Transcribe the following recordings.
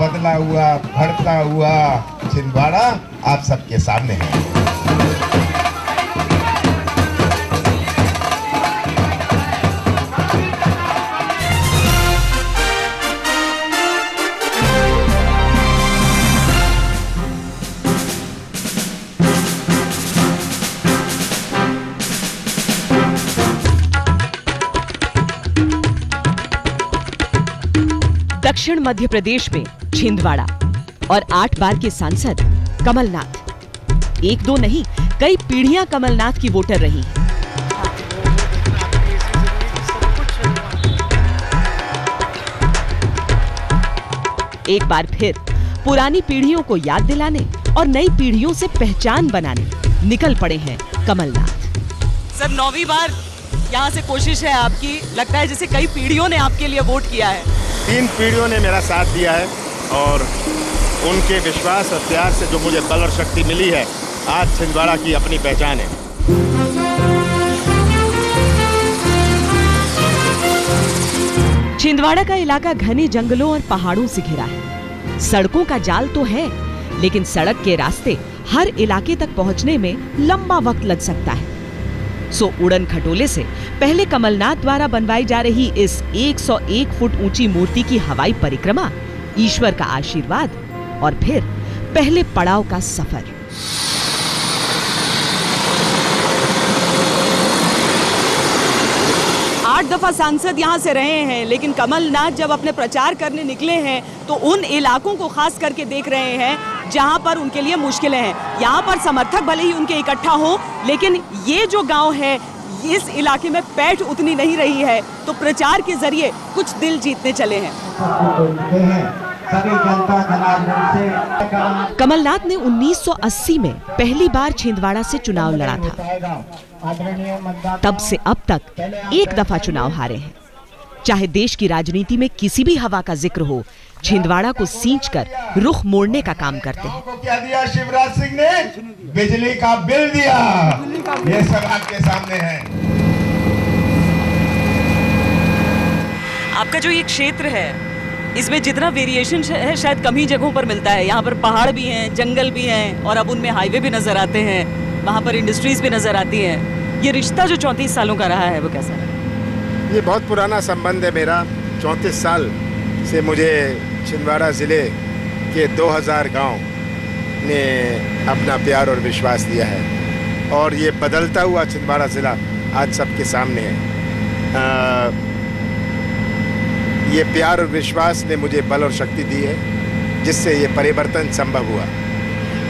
बदला हुआ, बढ़ता हुआ छिंदवाड़ा आप सबके सामने है। दक्षिण मध्य प्रदेश में छिंदवाड़ा और 8 बार के सांसद कमलनाथ। एक दो नहीं, कई पीढ़ियां कमलनाथ की वोटर रही हैं। एक बार फिर पुरानी पीढ़ियों को याद दिलाने और नई पीढ़ियों से पहचान बनाने निकल पड़े हैं कमलनाथ। सर 9वीं बार यहाँ से कोशिश है आपकी, लगता है जैसे कई पीढ़ियों ने आपके लिए वोट किया है। 3 पीढ़ियों ने मेरा साथ दिया है और उनके विश्वास और प्यार से जो मुझे बल और शक्ति मिली है, आज छिंदवाड़ा की अपनी पहचान है। छिंदवाड़ा का इलाका घने जंगलों और पहाड़ों से घिरा है। सड़कों का जाल तो है, लेकिन सड़क के रास्ते हर इलाके तक पहुंचने में लंबा वक्त लग सकता है। सो उड़न खटोले से पहले कमलनाथ द्वारा बनवाई जा रही इस 101 फुट ऊंची मूर्ति की हवाई परिक्रमा, ईश्वर का आशीर्वाद और फिर पहले पड़ाव का सफर। आठ दफा सांसद यहाँ से रहे हैं, लेकिन कमलनाथ जब अपने प्रचार करने निकले हैं तो उन इलाकों को खास करके देख रहे हैं जहाँ पर उनके लिए मुश्किलें हैं। यहाँ पर समर्थक भले ही उनके इकट्ठा हो, लेकिन ये जो गांव है, इस इलाके में पैठ उतनी नहीं रही है, तो प्रचार के जरिए कुछ दिल जीतने चले हैं। कमलनाथ ने 1980 में पहली बार छिंदवाड़ा से चुनाव लड़ा था। तब से अब तक 1 दफा चुनाव हारे हैं। चाहे देश की राजनीति में किसी भी हवा का जिक्र हो, छिंदवाड़ा को सींचकर रुख मोड़ने का काम करते हैं। क्या दिया शिवराज सिंह ने? बिजली का बिल दिया। ये सब आपके सामने है। आपका जो ये क्षेत्र है, इसमें जितना वेरिएशन है शायद कम ही जगहों पर मिलता है। यहाँ पर पहाड़ भी हैं, जंगल भी हैं और अब उनमें हाईवे भी नजर आते हैं, वहाँ पर इंडस्ट्रीज भी नजर आती हैं। ये रिश्ता जो 34 सालों का रहा है वो कैसा है? ये बहुत पुराना संबंध है मेरा। 34 साल से मुझे छिंदवाड़ा ज़िले के 2000 गांव ने अपना प्यार और विश्वास दिया है और ये बदलता हुआ छिंदवाड़ा ज़िला आज सबके सामने है। ये प्यार और विश्वास ने मुझे बल और शक्ति दी है, जिससे ये परिवर्तन संभव हुआ।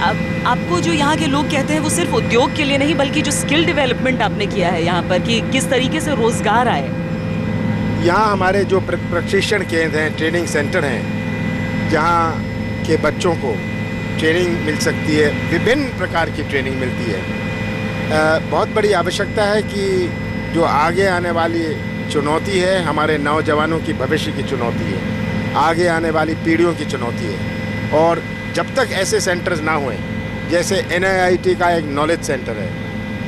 अब आपको जो यहाँ के लोग कहते हैं वो सिर्फ उद्योग के लिए नहीं, बल्कि जो स्किल डेवलपमेंट आपने किया है यहाँ पर, कि किस तरीके से रोजगार आए। यहाँ हमारे जो प्रशिक्षण केंद्र हैं, ट्रेनिंग सेंटर हैं, जहाँ के बच्चों को ट्रेनिंग मिल सकती है, विभिन्न प्रकार की ट्रेनिंग मिलती है। बहुत बड़ी आवश्यकता है कि जो आगे आने वाली चुनौती है, हमारे नौजवानों की भविष्य की चुनौती है, आगे आने वाली पीढ़ियों की चुनौती है। और जब तक ऐसे सेंटर्स ना हुए, जैसे NIIT का एक नॉलेज सेंटर है,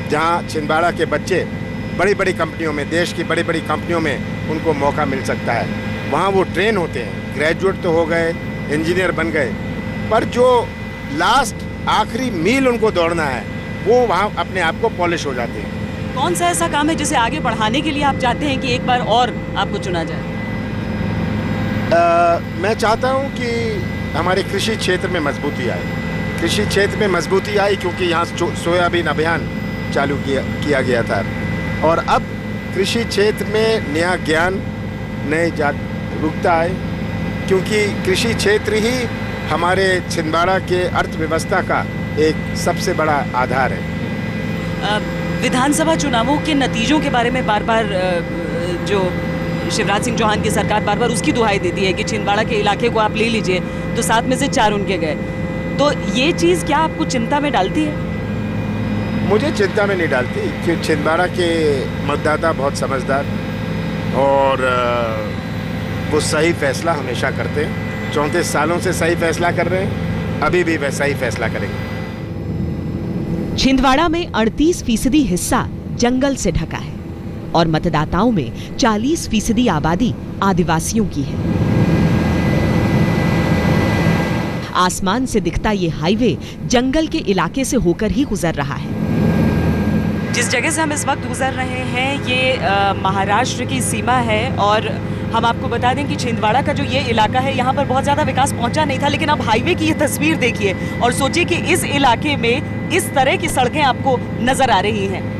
जहाँ छिंदवाड़ा के बच्चे बड़ी बड़ी कंपनियों में, देश की बड़ी बड़ी कंपनियों में उनको मौका मिल सकता है। वहाँ वो ट्रेन होते हैं, ग्रेजुएट तो हो गए, इंजीनियर बन गए, पर जो लास्ट आखिरी मील उनको दौड़ना है, वो वहाँ अपने आप को पॉलिश हो जाते हैं। कौन सा ऐसा काम है जिसे आगे बढ़ाने के लिए आप चाहते हैं कि एक बार और आपको चुना जाए? मैं चाहता हूँ कि हमारे कृषि क्षेत्र में मजबूती आए। कृषि क्षेत्र में मजबूती आई क्योंकि यहाँ सोयाबीन अभियान चालू किया गया था और अब कृषि क्षेत्र में नया ज्ञान, नई जागरूकता आए, क्योंकि कृषि क्षेत्र ही हमारे छिंदवाड़ा के अर्थव्यवस्था का एक सबसे बड़ा आधार है। विधानसभा चुनावों के नतीजों के बारे में बार बार जो शिवराज सिंह चौहान की सरकार बार बार उसकी दुहाई देती है कि छिंदवाड़ा के इलाके को आप ले लीजिए, तो 7 में से 4 उनके गए। तो ये चीज़ क्या आपको चिंता में डालती है? मुझे चिंता में नहीं डालती, क्योंकि छिंदवाड़ा के मतदाता बहुत समझदार और वो सही फैसला हमेशा करते हैं। 34 सालों से सही फैसला कर रहे हैं, अभी भी वैसा ही फैसला करेंगे। छिंदवाड़ा में 38% हिस्सा जंगल से ढका है और मतदाताओं में 40% आबादी आदिवासियों की है। आसमान से दिखता ये हाईवे जंगल के इलाके से होकर ही गुजर रहा है। जिस जगह से हम इस वक्त गुजर रहे हैं ये महाराष्ट्र की सीमा है और हम आपको बता दें कि छिंदवाड़ा का जो ये इलाका है यहाँ पर बहुत ज़्यादा विकास पहुँचा नहीं था, लेकिन अब हाईवे की ये तस्वीर देखिए और सोचिए कि इस इलाके में इस तरह की सड़कें आपको नजर आ रही हैं।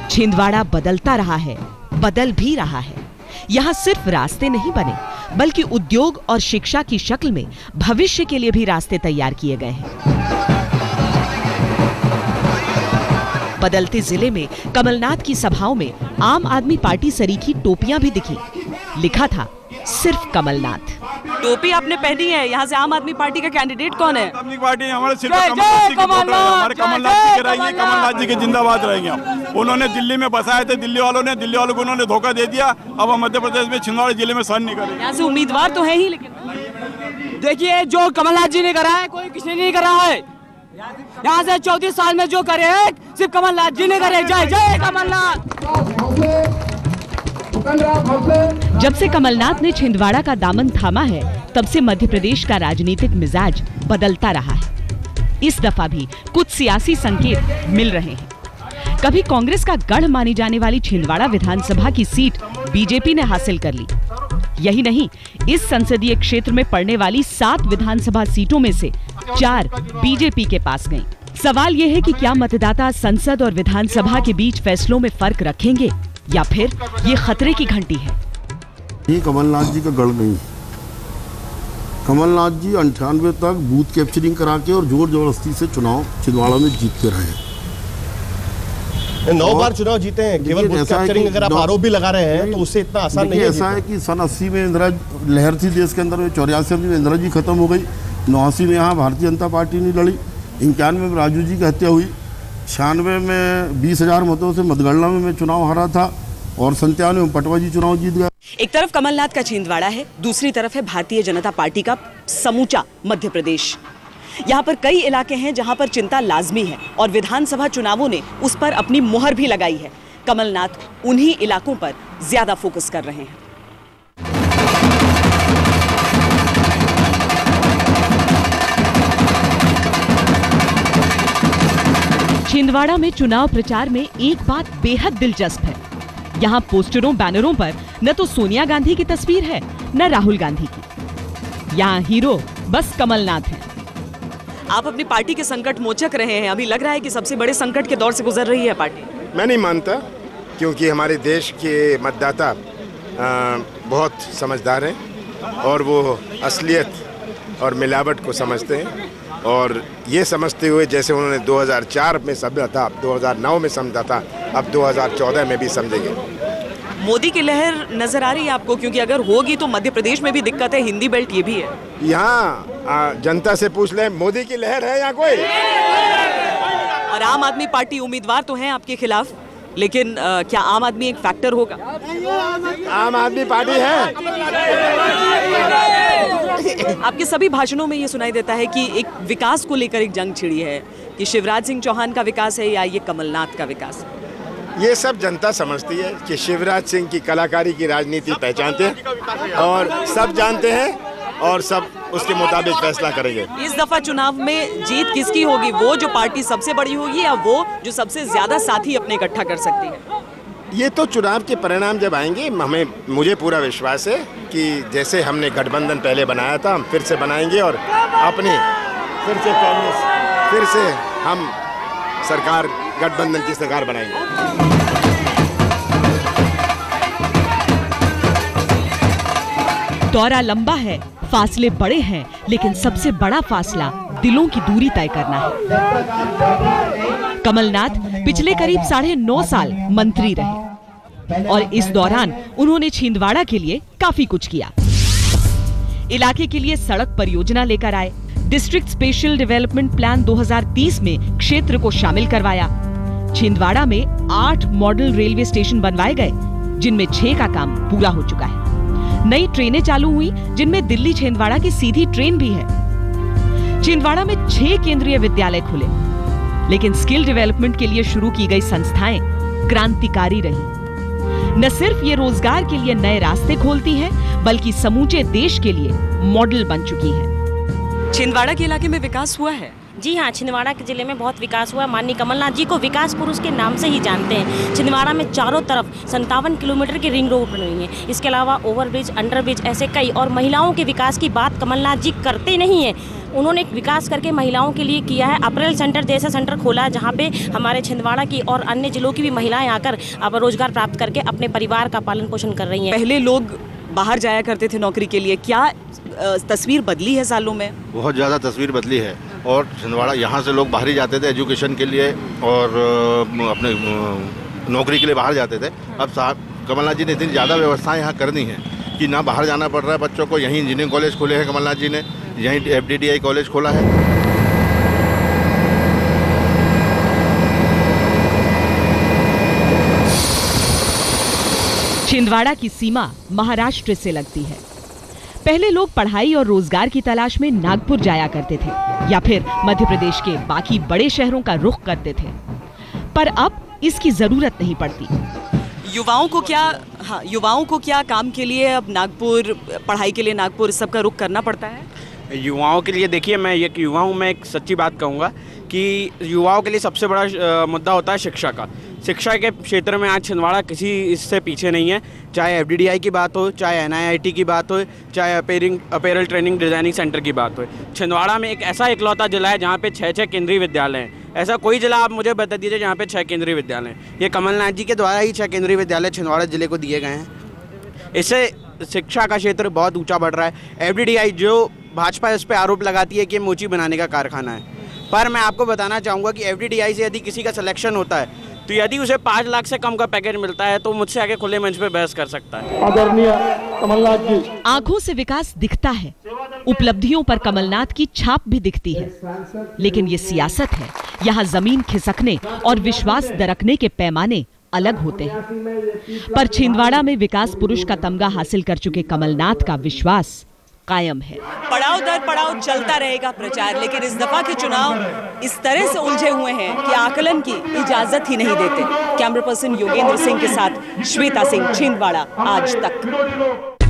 छिंदवाड़ा बदलता रहा है, बदल भी रहा है। यहाँ सिर्फ रास्ते नहीं बने बल्कि उद्योग और शिक्षा की शक्ल में भविष्य के लिए भी रास्ते तैयार किए गए हैं। बदलते जिले में कमलनाथ की सभाओं में आम आदमी पार्टी सरीखी टोपियां भी दिखी। लिखा था सिर्फ कमलनाथ। टोपी आपने पहनी है, यहाँ से आम आदमी पार्टी का कैंडिडेट कौन है? आदमी पार्टी हमारे सिर्फ हमारे कमलनाथ जी के रहेंगे, कमलनाथ जी के जिंदाबाद रहेंगे। उन्होंने दिल्ली में बसाए थे, दिल्ली वालों को उन्होंने धोखा दे दिया। अब हम मध्य प्रदेश में छिंदवाड़ा जिले में सहन नहीं करेंगे। यहाँ से उम्मीदवार तो है ही, लेकिन देखिए जो कमलनाथ जी ने करा है कोई किसी ने नहीं करा है। यहाँ से 34 साल में जो करे है सिर्फ कमलनाथ जी ने करे। जय जय कमलनाथ। जब से कमलनाथ ने छिंदवाड़ा का दामन थामा है तब से मध्य प्रदेश का राजनीतिक मिजाज बदलता रहा है। इस दफा भी कुछ सियासी संकेत मिल रहे हैं। कभी कांग्रेस का गढ़ मानी जाने वाली छिंदवाड़ा विधानसभा की सीट बीजेपी ने हासिल कर ली। यही नहीं, इस संसदीय क्षेत्र में पड़ने वाली 7 विधानसभा सीटों में से 4 बीजेपी के पास गईं। सवाल यह है कि क्या मतदाता संसद और विधानसभा के बीच फैसलों में फर्क रखेंगे या फिर ये खतरे की घंटी है? ये कमलनाथ जी का गढ़ नहीं। कमलनाथ जी 98 तक बूथ कैप्चरिंग करा के और जोर जबरदस्ती से चुनाव छिंदवाड़ा में जीतते रहे हैं। 9 बार चुनाव जीते हैं। केवल बूथ कैप्चरिंग अगर आप आरोप भी लगा रहे हैं तो उससे इतना आसान नहीं है। ऐसा है कि सन 80 में इंदिरा लहर थी देश के अंदर में, 84 में इंदिरा जी खत्म हो गई, 89 में यहाँ भारतीय जनता पार्टी नहीं लड़ी, 91 में राजू जी की हत्या हुई, 96 में 20,000 मतों से मतगणना में मैं चुनाव हारा था और 97 में पटवा जी चुनाव जीत गया। एक तरफ कमलनाथ का छिंदवाड़ा है, दूसरी तरफ है भारतीय जनता पार्टी का समूचा मध्य प्रदेश। यहाँ पर कई इलाके हैं जहाँ पर चिंता लाजमी है और विधानसभा चुनावों ने उस पर अपनी मुहर भी लगाई है। कमलनाथ उन्हीं इलाकों पर ज्यादा फोकस कर रहे हैं। छिंदवाड़ा में चुनाव प्रचार में एक बात बेहद दिलचस्प है। यहाँ पोस्टरों बैनरों पर न तो सोनिया गांधी की तस्वीर है न राहुल गांधी की। यहाँ हीरो बस कमलनाथ है। आप अपनी पार्टी के संकट मोचक रहे हैं, अभी लग रहा है कि सबसे बड़े संकट के दौर से गुजर रही है पार्टी। मैं नहीं मानता, क्योंकि हमारे देश के मतदाता बहुत समझदार हैं और वो असलियत और मिलावट को समझते हैं और ये समझते हुए जैसे उन्होंने 2004 में समझा था, 2009 में समझा था, अब 2014 में भी समझेंगे। मोदी की लहर नजर आ रही है आपको? क्योंकि अगर होगी तो मध्य प्रदेश में भी दिक्कत है, हिंदी बेल्ट ये भी है। यहाँ जनता से पूछ लें, मोदी की लहर है यहाँ कोई? और आम आदमी पार्टी उम्मीदवार तो हैं आपके खिलाफ, लेकिन क्या आम आदमी एक फैक्टर होगा? आम आदमी पार्टी है। आपके सभी भाषणों में ये सुनाई देता है कि एक विकास को लेकर एक जंग छिड़ी है कि शिवराज सिंह चौहान का विकास है या ये कमलनाथ का विकास है। ये सब जनता समझती है कि शिवराज सिंह की कलाकारी की राजनीति पहचानते हैं और सब जानते हैं और सब उसके मुताबिक फैसला करेंगे। इस दफा चुनाव में जीत किसकी होगी? वो जो पार्टी सबसे बड़ी होगी या वो जो सबसे ज्यादा साथी अपने इकट्ठा कर सकती है? ये तो चुनाव के परिणाम जब आएंगे, मुझे पूरा विश्वास है कि जैसे हमने गठबंधन पहले बनाया था हम फिर से बनाएंगे और अपनी फिर से कांग्रेस, फिर से हम सरकार, गठबंधन की सरकार बनाएंगे। दौरा लंबा है, फासले बड़े हैं, लेकिन सबसे बड़ा फासला दिलों की दूरी तय करना है। कमलनाथ पिछले करीब 9.5 साल मंत्री रहे और इस दौरान उन्होंने छिंदवाड़ा के लिए काफी कुछ किया। इलाके के लिए सड़क परियोजना लेकर आए, डिस्ट्रिक्ट स्पेशल डेवलपमेंट प्लान 2030 में क्षेत्र को शामिल करवाया। छिंदवाड़ा में 8 मॉडल रेलवे स्टेशन बनवाए गए, जिनमें 6 का काम पूरा हो चुका है। नई ट्रेनें चालू हुई, जिनमें दिल्ली छिंदवाड़ा की सीधी ट्रेन भी है। छिंदवाड़ा में 6 केंद्रीय विद्यालय खुले, लेकिन स्किल डेवलपमेंट के लिए शुरू की गई संस्थाएं क्रांतिकारी रही। न सिर्फ ये रोजगार के लिए नए रास्ते खोलती है, बल्कि समूचे देश के लिए मॉडल बन चुकी है। छिंदवाड़ा के इलाके में विकास हुआ है? जी हाँ, छिंदवाड़ा के जिले में बहुत विकास हुआ। माननीय कमलनाथ जी को विकास पुरुष के नाम से ही जानते हैं। छिंदवाड़ा में चारों तरफ 57 किलोमीटर की रिंग रोड बनी हुई है। इसके अलावा ओवरब्रिज, अंडरब्रिज ऐसे कई, और महिलाओं के विकास की बात कमलनाथ जी करते नहीं हैं। उन्होंने एक विकास करके महिलाओं के लिए किया है। अप्रैल सेंटर जैसा सेंटर खोला है जहाँ पे हमारे छिंदवाड़ा की और अन्य जिलों की भी महिलाएं आकर अब रोजगार प्राप्त करके अपने परिवार का पालन पोषण कर रही हैं। पहले लोग बाहर जाया करते थे नौकरी के लिए, क्या तस्वीर बदली है सालों में? बहुत ज़्यादा तस्वीर बदली है। और छिंदवाड़ा यहाँ से लोग बाहर ही जाते थे एजुकेशन के लिए और अपने नौकरी के लिए बाहर जाते थे। अब साहब कमलनाथ जी ने इतनी ज़्यादा व्यवस्थाएं यहाँ कर दी हैं कि ना बाहर जाना पड़ रहा है बच्चों को। यहीं इंजीनियरिंग कॉलेज खोले हैं कमलनाथ जी ने, यहीं FDDI कॉलेज खोला है। छिंदवाड़ा की सीमा महाराष्ट्र से लगती है। पहले लोग पढ़ाई और रोजगार की तलाश में नागपुर जाया करते थे या फिर मध्य प्रदेश के बाकी बड़े शहरों का रुख करते थे, पर अब इसकी जरूरत नहीं पड़ती। युवाओं को क्या काम के लिए अब नागपुर, पढ़ाई के लिए नागपुर, इस सब का रुख करना पड़ता है? युवाओं के लिए देखिए, मैं एक युवा हूँ, मैं एक सच्ची बात कहूँगा कि युवाओं के लिए सबसे बड़ा मुद्दा होता है शिक्षा का। शिक्षा के क्षेत्र में आज छिंदवाड़ा किसी इससे पीछे नहीं है। चाहे FDDI की बात हो, चाहे NIIT की बात हो, चाहे अपैरल ट्रेनिंग डिज़ाइनिंग सेंटर की बात हो, छिंदवाड़ा में एक ऐसा इकलौता जिला है जहाँ पे 6 केंद्रीय विद्यालय हैं। ऐसा कोई जिला आप मुझे बता दीजिए जहाँ पे 6 केंद्रीय विद्यालय हैं। ये कमलनाथ जी के द्वारा ही 6 केंद्रीय विद्यालय छिंदवाड़ा जिले को दिए गए हैं। इससे शिक्षा का क्षेत्र बहुत ऊँचा बढ़ रहा है। FDDI जो भाजपा इस पर आरोप लगाती है कि मोची बनाने का कारखाना है, पर मैं आपको बताना चाहूँगा कि FDDI से यदि किसी का सिलेक्शन होता है तो यदि उसे 5 लाख से कम का पैकेज मिलता है तो मुझसे आगे खुले मंच पे बहस कर सकता है। आदरणीय कमलनाथ जी, आंखों से विकास दिखता है, उपलब्धियों पर कमलनाथ की छाप भी दिखती है, लेकिन ये सियासत है। यहाँ जमीन खिसकने और विश्वास दरकने के पैमाने अलग होते हैं। पर छिंदवाड़ा में विकास पुरुष का तमगा हासिल कर चुके कमलनाथ का विश्वास कायम है। पड़ाव दर पड़ाव चलता रहेगा प्रचार, लेकिन इस दफा के चुनाव इस तरह से उलझे हुए हैं कि आकलन की इजाजत ही नहीं देते। कैमरा पर्सन योगेंद्र सिंह के साथ श्वेता सिंह, छिंदवाड़ा आज तक।